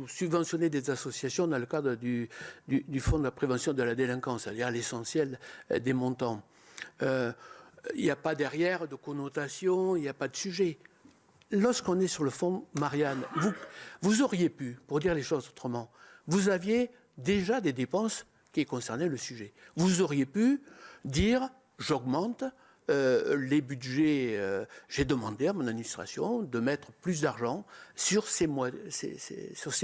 vous subventionnez des associations dans le cadre du Fonds de la prévention de la délinquance, c'est-à-dire l'essentiel des montants. Il n'y a pas derrière de connotation, il n'y a pas de sujet. Lorsqu'on est sur le fonds Marianne, vous auriez pu, pour dire les choses autrement, vous aviez déjà des dépenses qui concernaient le sujet. Vous auriez pu dire, j'augmente les budgets, j'ai demandé à mon administration de mettre plus d'argent sur ces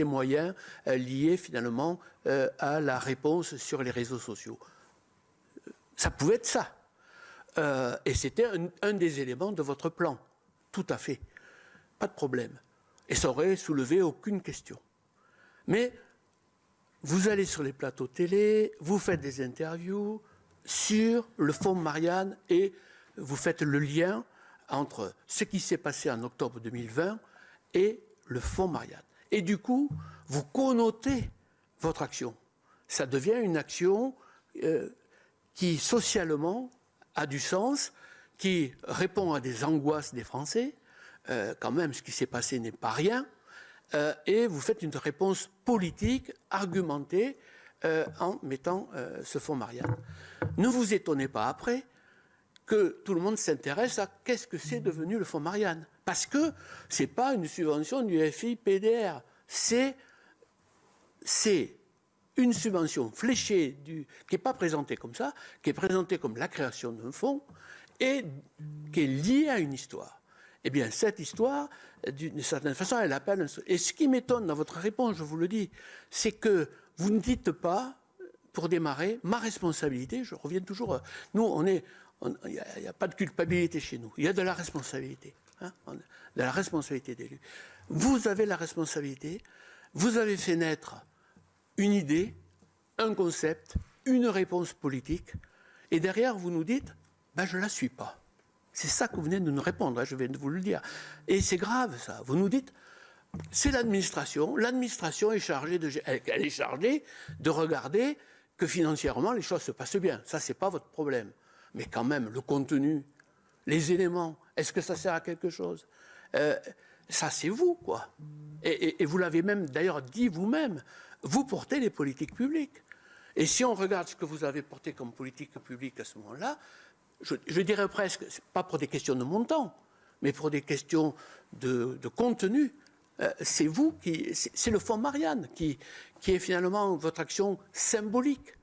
moyens liés finalement à la réponse sur les réseaux sociaux. Ça pouvait être ça. Et c'était un des éléments de votre plan. Tout à fait. Pas de problème. Et ça aurait soulevé aucune question. Mais vous allez sur les plateaux télé, vous faites des interviews sur le fonds Marianne et vous faites le lien entre ce qui s'est passé en octobre 2020 et le fonds Marianne. Et du coup, vous connotez votre action. Ça devient une action qui, socialement, a du sens, qui répond à des angoisses des Français. Quand même, ce qui s'est passé n'est pas rien. Et vous faites une réponse politique, argumentée, en mettant ce fonds Marianne. Ne vous étonnez pas après que tout le monde s'intéresse à qu'est-ce que c'est devenu le fonds Marianne. Parce que ce n'est pas une subvention du FI-PDR. C'est une subvention fléchée, qui n'est pas présentée comme ça, qui est présentée comme la création d'un fonds et qui est liée à une histoire. Eh bien, cette histoire, d'une certaine façon, elle appelle... Et ce qui m'étonne dans votre réponse, je vous le dis, c'est que vous ne dites pas, pour démarrer, ma responsabilité, je reviens toujours... Nous, il n'y a pas de culpabilité chez nous, il y a de la responsabilité. Hein, de la responsabilité d'élu. Vous avez la responsabilité, vous avez fait naître une idée, un concept, une réponse politique, et derrière, vous nous dites, ben, je ne la suis pas. C'est ça que vous venez de nous répondre, hein, je viens de vous le dire. Et c'est grave, ça. Vous nous dites, c'est l'administration. L'administration est chargée de regarder que financièrement, les choses se passent bien. Ça, ce n'est pas votre problème. Mais quand même, le contenu, les éléments, est-ce que ça sert à quelque chose? Ça, c'est vous, quoi. Et vous l'avez même, d'ailleurs, dit vous-même. Vous portez les politiques publiques. Et si on regarde ce que vous avez porté comme politique publique à ce moment-là, je dirais presque, pas pour des questions de montant, mais pour des questions de contenu, c'est vous c'est le fonds Marianne qui est finalement votre action symbolique.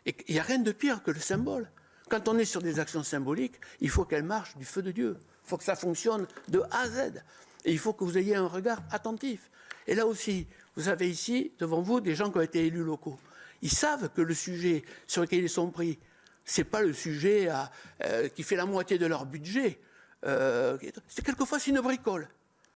Et il n'y a rien de pire que le symbole. Quand on est sur des actions symboliques, il faut qu'elles marchent du feu de Dieu. Il faut que ça fonctionne de A à Z. Et il faut que vous ayez un regard attentif. Et là aussi, vous avez ici, devant vous, des gens qui ont été élus locaux. Ils savent que le sujet sur lequel ils sont pris, ce n'est pas le sujet qui fait la moitié de leur budget. Quelquefois, c'est une bricole.